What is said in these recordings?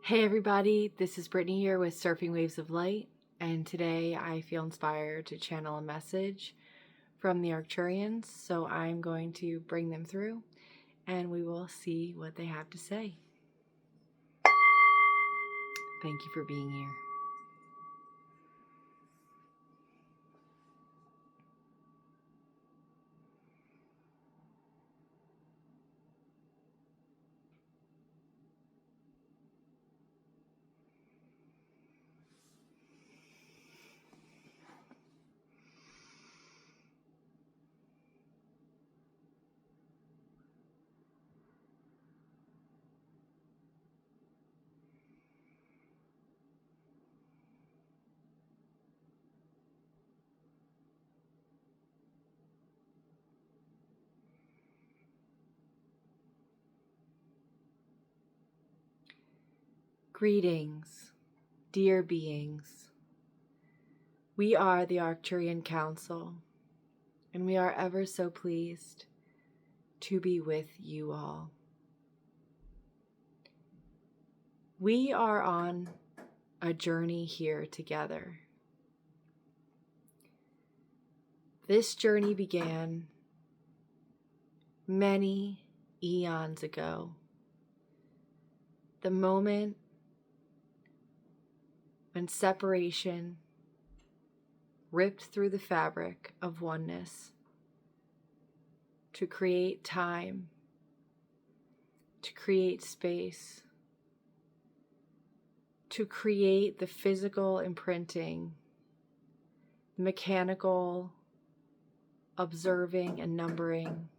Hey everybody, this is Brittany here with Surfing Waves of Light, and today I feel inspired to channel a message from the Arcturians, so I'm going to bring them through and we will see what they have to say. Thank you for being here. Greetings, dear beings. We are the Arcturian Council, and we are ever so pleased to be with you all. We are on a journey here together. This journey began many eons ago. The moment when separation ripped through the fabric of oneness to create time, to create space, to create the physical imprinting, mechanical observing and numbering,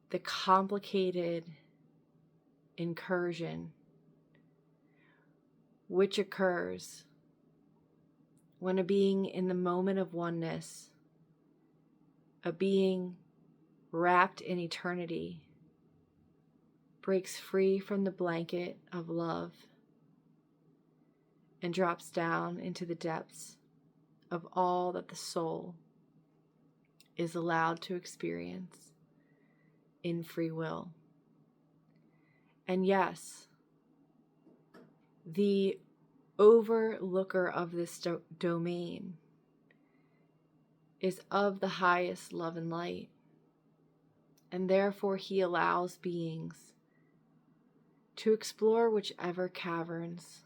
the complicated incursion which occurs when a being in the moment of oneness, a being wrapped in eternity, breaks free from the blanket of love and drops down into the depths of all that the soul is allowed to experience in free will. And yes, the overlooker of this domain is of the highest love and light, and therefore he allows beings to explore whichever caverns,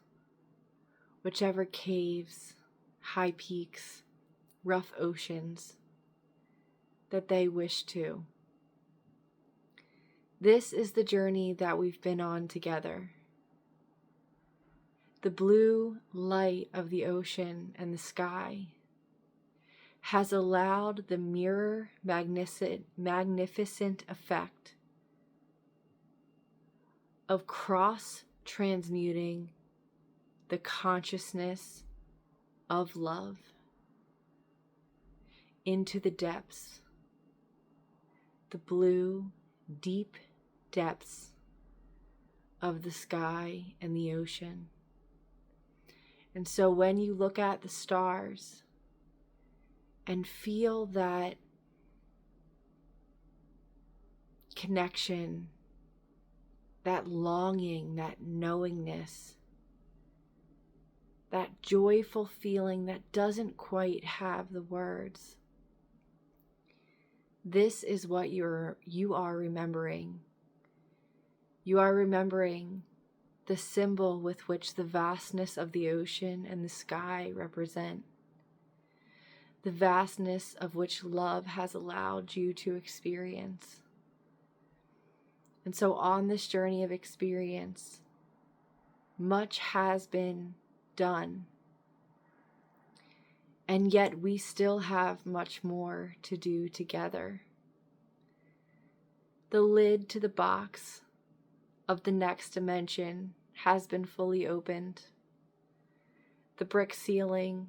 whichever caves, high peaks, rough oceans that they wish to. This is the journey that we've been on together. The blue light of the ocean and the sky has allowed the mirror magnificent effect of cross-transmuting the consciousness of love into the depths, the blue, deep depths of the sky and the ocean. And so when you look at the stars and feel that connection, that longing, that knowingness, that joyful feeling that doesn't quite have the words, this is what you are remembering. You are remembering the symbol with which the vastness of the ocean and the sky represent, the vastness of which love has allowed you to experience. And so on this journey of experience, much has been done, and yet we still have much more to do together. The lid to the box of the next dimension has been fully opened. The brick ceiling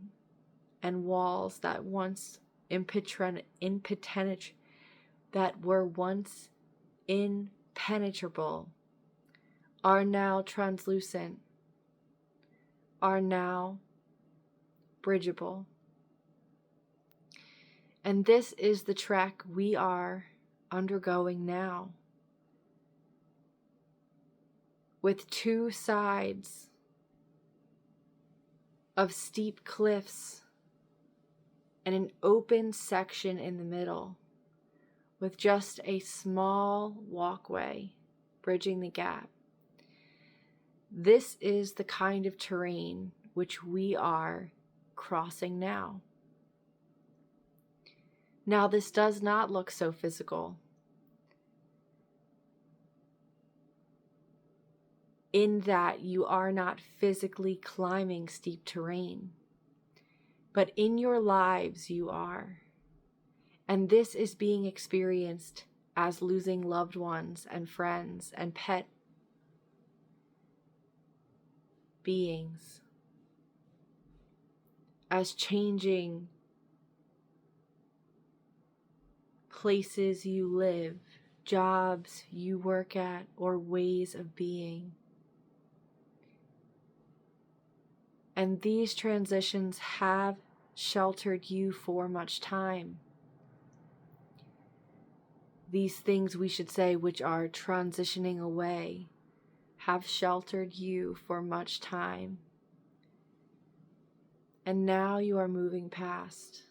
and walls that once impenetrable are now translucent, are now bridgeable. And this is the trek we are undergoing now. with two sides of steep cliffs and an open section in the middle with just a small walkway bridging the gap. This is the kind of terrain which we are crossing now. Now, this does not look so physical, in that you are not physically climbing steep terrain, but in your lives you are. And this is being experienced as losing loved ones and friends and pet beings, as changing places you live, jobs you work at, or ways of being. And these transitions have sheltered you for much time. These things, we should say, which are transitioning away, have sheltered you for much time. And now you are moving past.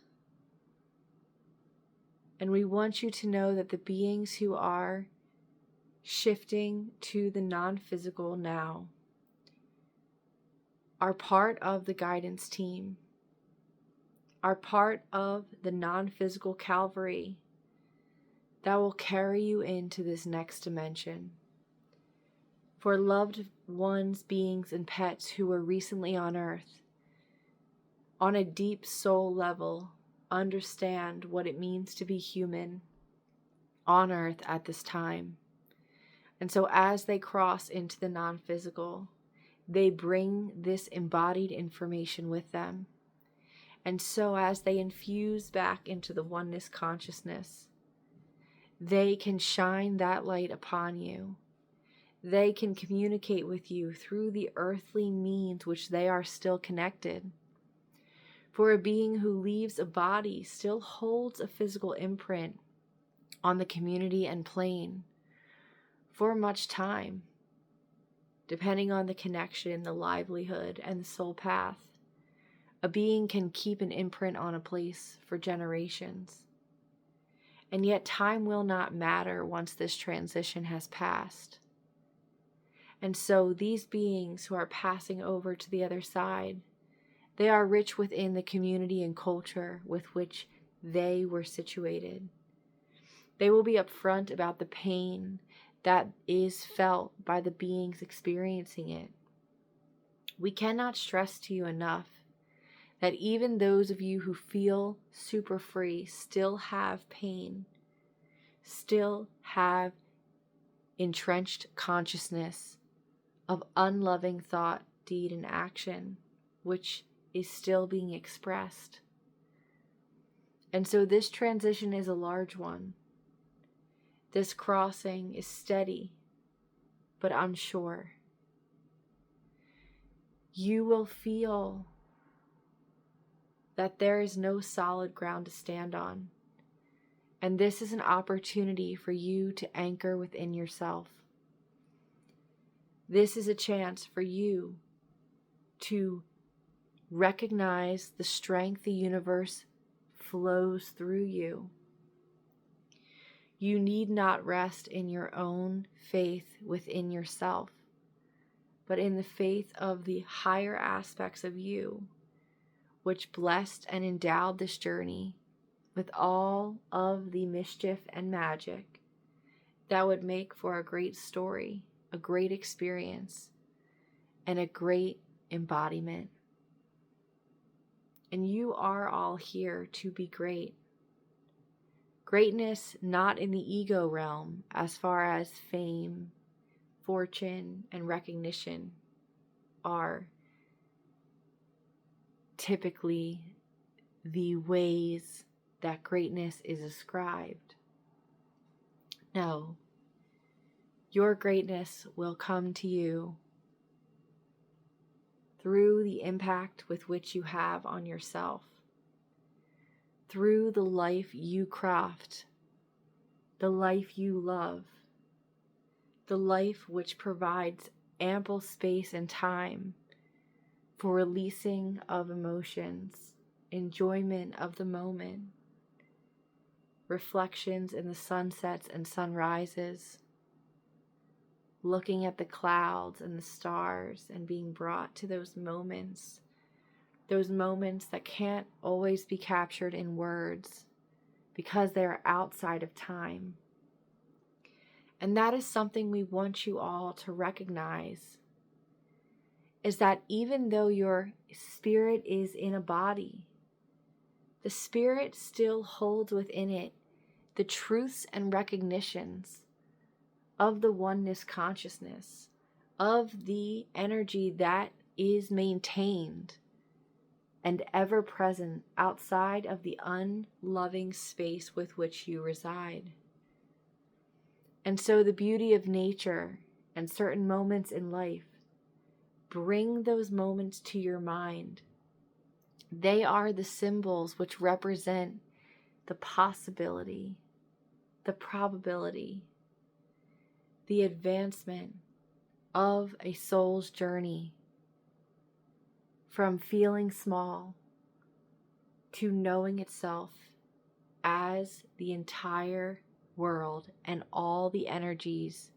And we want you to know that the beings who are shifting to the non-physical now are part of the guidance team, are part of the non-physical Calvary that will carry you into this next dimension. For loved ones, beings, and pets who were recently on earth, on a deep soul level, understand what it means to be human on earth at this time. And so as they cross into the non-physical, they bring this embodied information with them. And so as they infuse back into the oneness consciousness, they can shine that light upon you. They can communicate with you through the earthly means which they are still connected. For a being who leaves a body still holds a physical imprint on the community and plane for much time, depending on the connection, the livelihood, and the soul path. A being can keep an imprint on a place for generations. And yet time will not matter once this transition has passed. And so these beings who are passing over to the other side, they are rich within the community and culture with which they were situated. They will be upfront about the pain that is felt by the beings experiencing it. We cannot stress to you enough that even those of you who feel super free still have pain, still have entrenched consciousness of unloving thought, deed, and action, which is still being expressed. And so this transition is a large one. This crossing is steady, but unsure. You will feel that there is no solid ground to stand on. And this is an opportunity for you to anchor within yourself. This is a chance for you to recognize the strength the universe flows through you. You need not rest in your own faith within yourself, but in the faith of the higher aspects of you, which blessed and endowed this journey with all of the mischief and magic that would make for a great story, a great experience, and a great embodiment. And you are all here to be great. Greatness not in the ego realm as far as fame, fortune, and recognition are typically the ways that greatness is ascribed. No, your greatness will come to you through the impact with which you have on yourself, through the life you craft, the life you love, the life which provides ample space and time for releasing of emotions, enjoyment of the moment, reflections in the sunsets and sunrises, looking at the clouds and the stars and being brought to those moments that can't always be captured in words because they're outside of time. And that is something we want you all to recognize, is that even though your spirit is in a body, the spirit still holds within it the truths and recognitions of the oneness consciousness, of the energy that is maintained and ever present outside of the unloving space with which you reside. And so the beauty of nature and certain moments in life, bring those moments to your mind. They are the symbols which represent the possibility, the probability, the advancement of a soul's journey from feeling small to knowing itself as the entire world and all the energies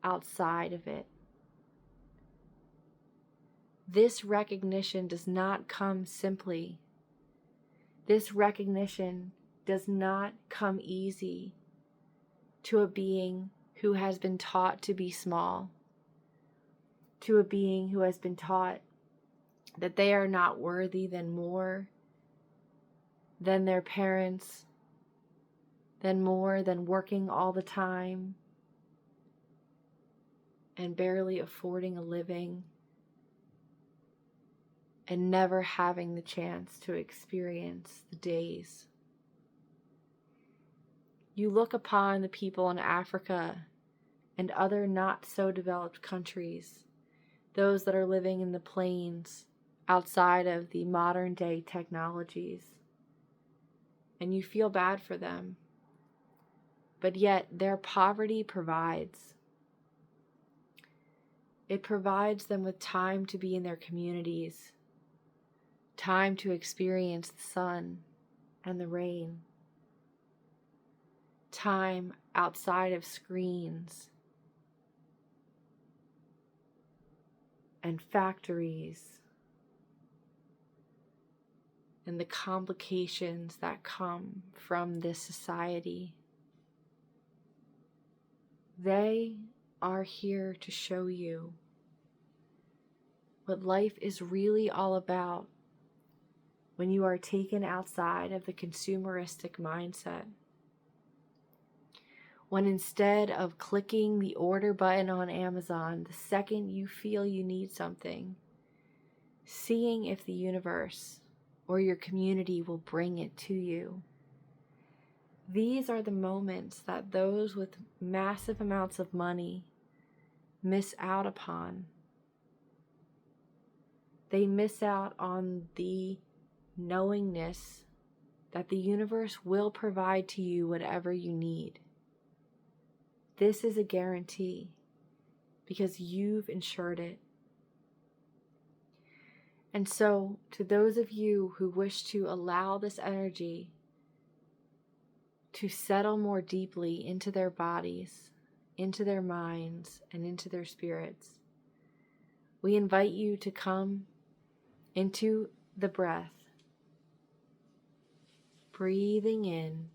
outside of it. This recognition does not come simply. This recognition does not come easy to a being who has been taught to be small, to a being who has been taught that they are not worthy than more than their parents, than more than working all the time and barely affording a living and never having the chance to experience the days. You look upon the people in Africa and other not so developed countries, those that are living in the plains outside of the modern day technologies, and you feel bad for them. But yet their poverty provides. It provides them with time to be in their communities, time to experience the sun and the rain, time outside of screens and factories and the complications that come from this society. They are here to show you what life is really all about when you are taken outside of the consumeristic mindset. When instead of clicking the order button on Amazon the second you feel you need something, seeing if the universe or your community will bring it to you. These are the moments that those with massive amounts of money miss out upon. They miss out on the knowingness that the universe will provide to you whatever you need. This is a guarantee because you've ensured it. And so, to those of you who wish to allow this energy to settle more deeply into their bodies, into their minds, and into their spirits, we invite you to come into the breath, breathing in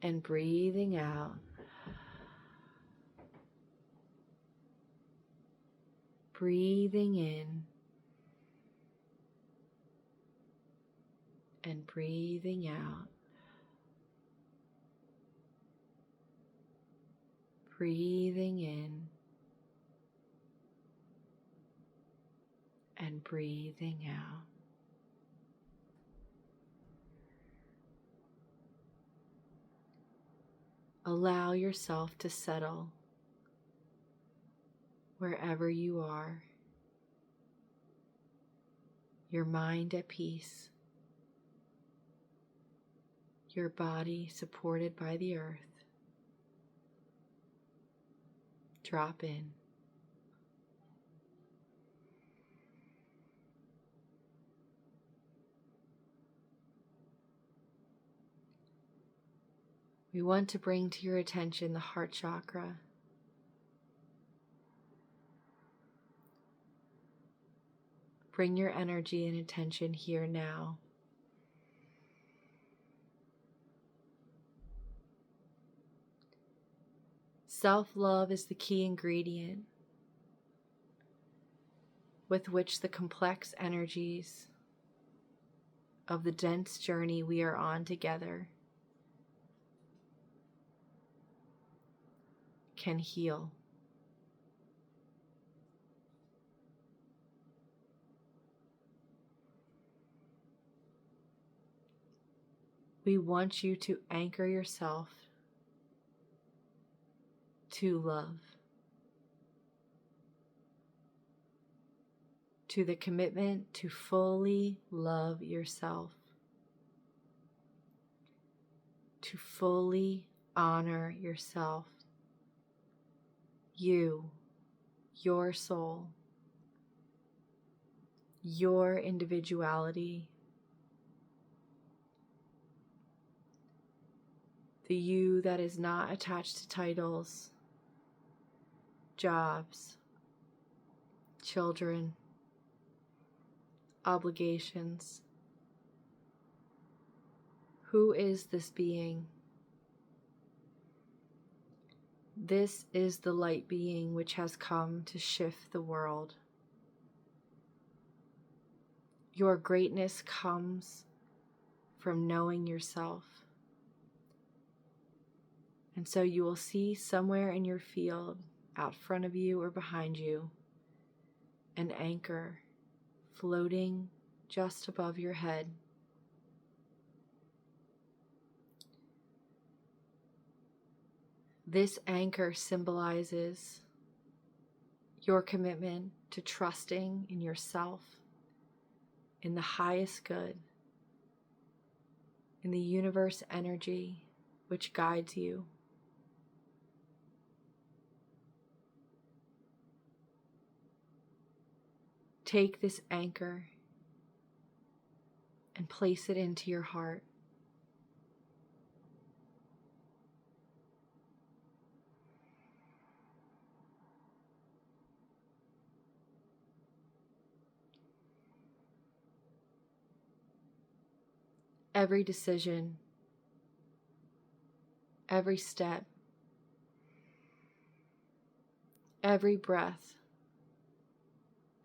and breathing out. Breathing in and breathing out. Breathing in and breathing out. Allow yourself to settle wherever you are, your mind at peace, your body supported by the earth, drop in. We want to bring to your attention the heart chakra. Bring your energy and attention here now. Self-love is the key ingredient with which the complex energies of the dense journey we are on together can heal. We want you to anchor yourself to love, to the commitment to fully love yourself, to fully honor yourself, you, your soul, your individuality, the you that is not attached to titles, jobs, children, obligations. Who is this being? This is the light being which has come to shift the world. Your greatness comes from knowing yourself. And so you will see somewhere in your field, out front of you or behind you, an anchor floating just above your head. This anchor symbolizes your commitment to trusting in yourself, in the highest good, in the universe energy which guides you. Take this anchor and place it into your heart. Every decision, every step, every breath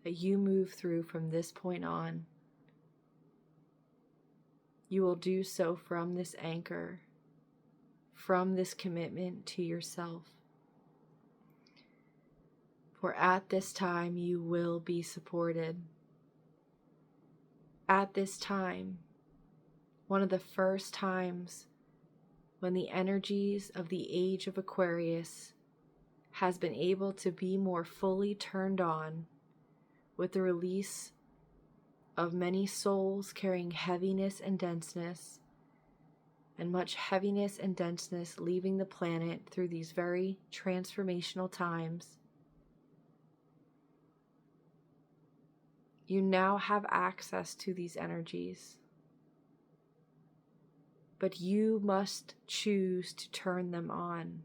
that you move through from this point on, you will do so from this anchor, from this commitment to yourself. For at this time you will be supported. At this time, one of the first times when the energies of the age of Aquarius has been able to be more fully turned on with the release of many souls carrying heaviness and denseness, and much heaviness and denseness leaving the planet through these very transformational times. You now have access to these energies, but you must choose to turn them on.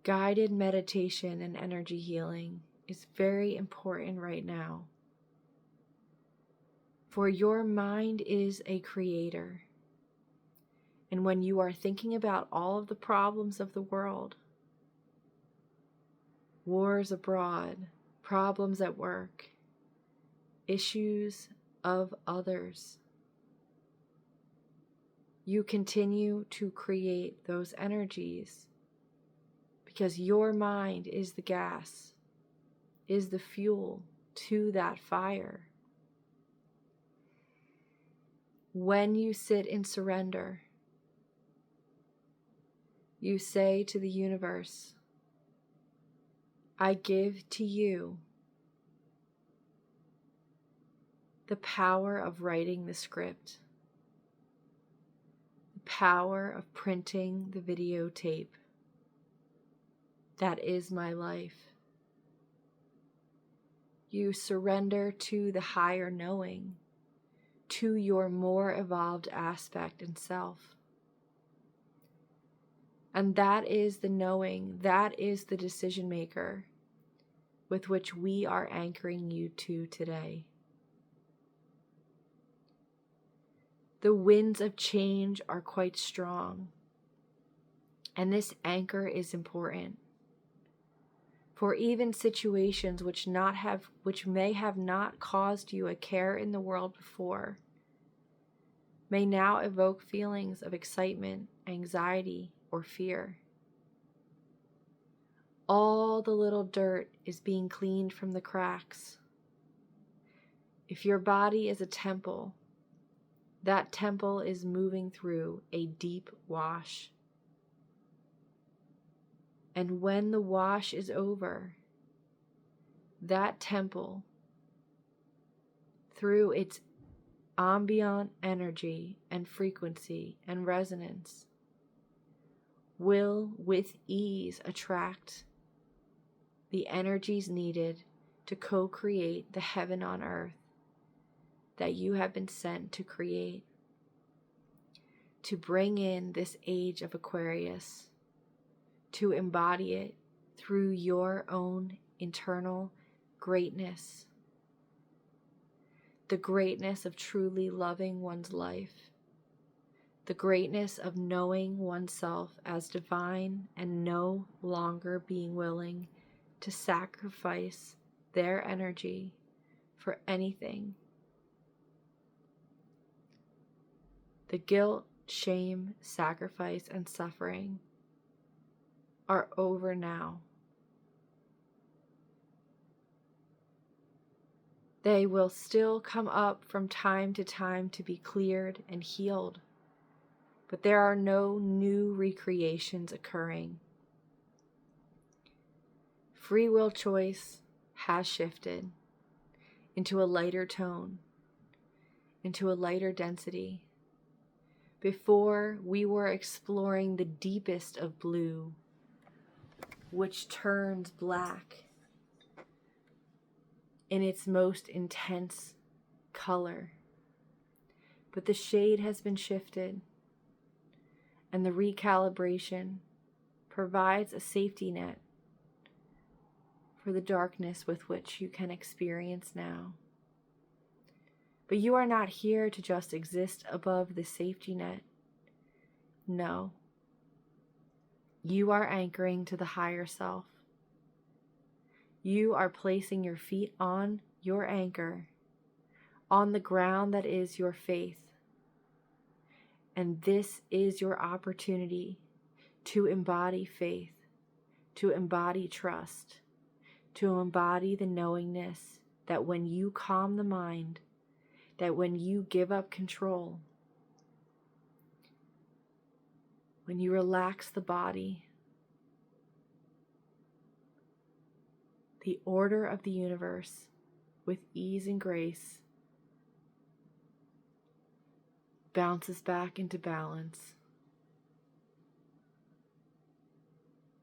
Guided meditation and energy healing is very important right now. For your mind is a creator. And when you are thinking about all of the problems of the world, wars abroad, problems at work, issues of others, you continue to create those energies because your mind is the gas, is the fuel to that fire. When you sit in surrender, you say to the universe, I give to you the power of writing the script, the power of printing the videotape. That is my life. You surrender to the higher knowing, to your more evolved aspect and self. And that is the knowing, that is the decision maker with which we are anchoring you to today. The winds of change are quite strong, and this anchor is important. For even situations which may have not caused you a care in the world before, may now evoke feelings of excitement, anxiety, or fear. All the little dirt is being cleaned from the cracks. If your body is a temple, that temple is moving through a deep wash. And when the wash is over, that temple, through its ambient energy and frequency and resonance, will with ease attract the energies needed to co-create the heaven on earth that you have been sent to create, to bring in this age of Aquarius, to embody it through your own internal greatness, the greatness of truly loving one's life, the greatness of knowing oneself as divine and no longer being willing to sacrifice their energy for anything. The guilt, shame, sacrifice, and suffering are over now. They will still come up from time to time to be cleared and healed, but there are no new recreations occurring. Free will choice has shifted into a lighter tone, into a lighter density. Before, we were exploring the deepest of blue, which turns black in its most intense color. But the shade has been shifted, and the recalibration provides a safety net for the darkness with which you can experience now. But you are not here to just exist above the safety net. No. You are anchoring to the higher self. You are placing your feet on your anchor, on the ground that is your faith. And this is your opportunity to embody faith, to embody trust, to embody the knowingness that when you calm the mind, that when you give up control, when you relax the body, the order of the universe with ease and grace bounces back into balance.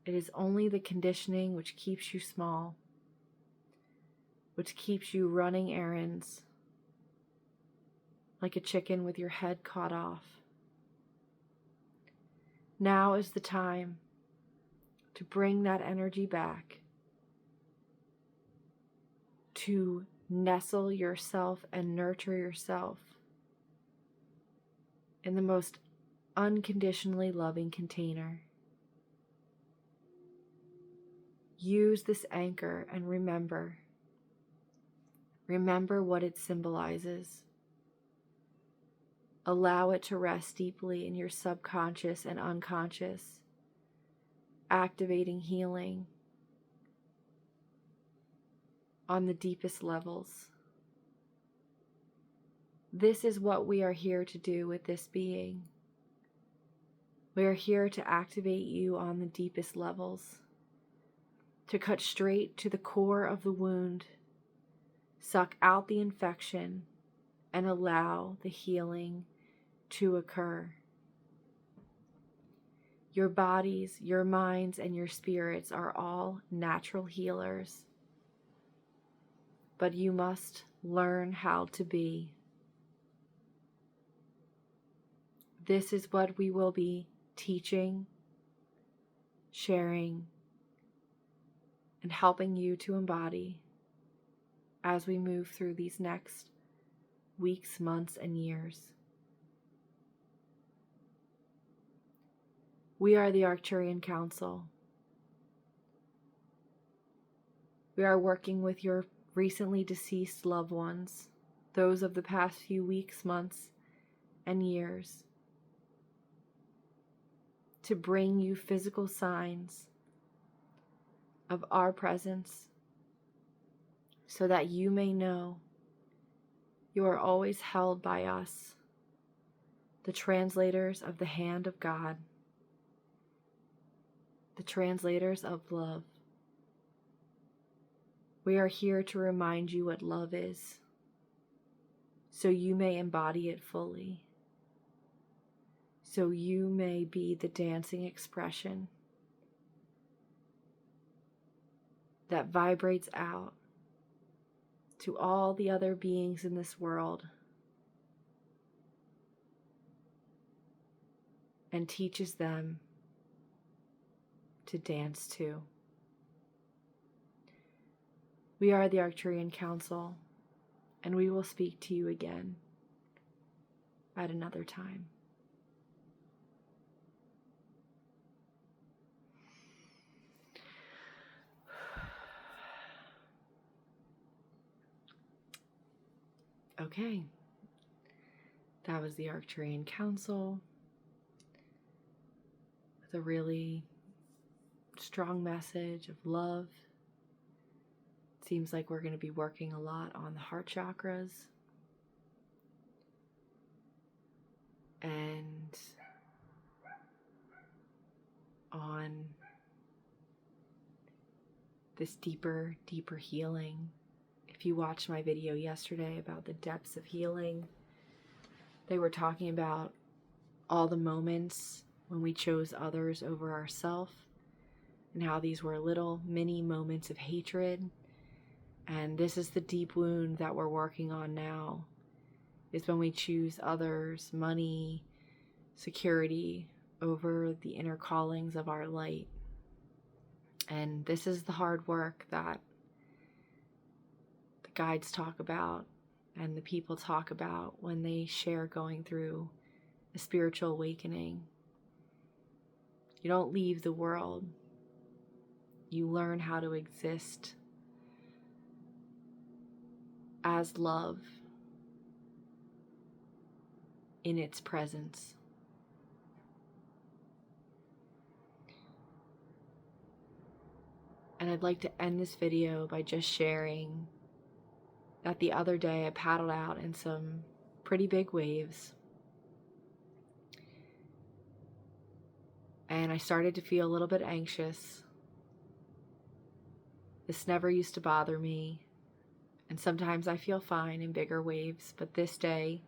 It is only the conditioning which keeps you small, which keeps you running errands, like a chicken with your head caught off. Now is the time to bring that energy back, to nestle yourself and nurture yourself in the most unconditionally loving container. Use this anchor and remember what it symbolizes. Allow it to rest deeply in your subconscious and unconscious, activating healing on the deepest levels. This is what we are here to do with this being. We are here to activate you on the deepest levels, to cut straight to the core of the wound, suck out the infection, and allow the healing to occur. Your bodies, your minds, and your spirits are all natural healers. But you must learn how to be. This is what we will be teaching, sharing, and helping you to embody as we move through these next weeks, months, and years. We are the Arcturian Council. We are working with your recently deceased loved ones, those of the past few weeks, months, and years, to bring you physical signs of our presence so that you may know you are always held by us, the translators of the hand of God, the translators of love. We are here to remind you what love is, so you may embody it fully, so you may be the dancing expression that vibrates out to all the other beings in this world and teaches them to dance too. We are the Arcturian Council, and we will speak to you again at another time. Okay, that was the Arcturian Council with a really strong message of love. Seems like we're going to be working a lot on the heart chakras and on this deeper healing. If you watched my video yesterday about the depths of healing, they were talking about all the moments when we chose others over ourself and how these were little mini moments of hatred. And this is the deep wound that we're working on now, is when we choose others, money, security over the inner callings of our light. And this is the hard work that the guides talk about and the people talk about when they share going through a spiritual awakening. You don't leave the world. You learn how to exist as love in its presence. And I'd like to end this video by just sharing that the other day I paddled out in some pretty big waves. And I started to feel a little bit anxious. This never used to bother me. And sometimes I feel fine in bigger waves, but this day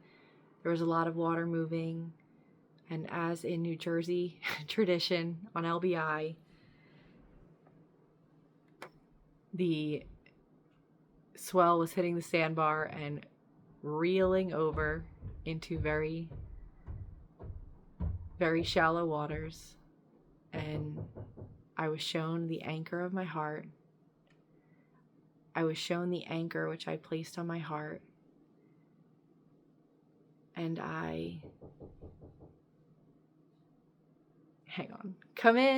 there was a lot of water moving, and as in New Jersey tradition on LBI, the swell was hitting the sandbar and reeling over into very, very shallow waters, and I was shown the anchor of my heart. I was shown the anchor which I placed on my heart, and hang on, come in.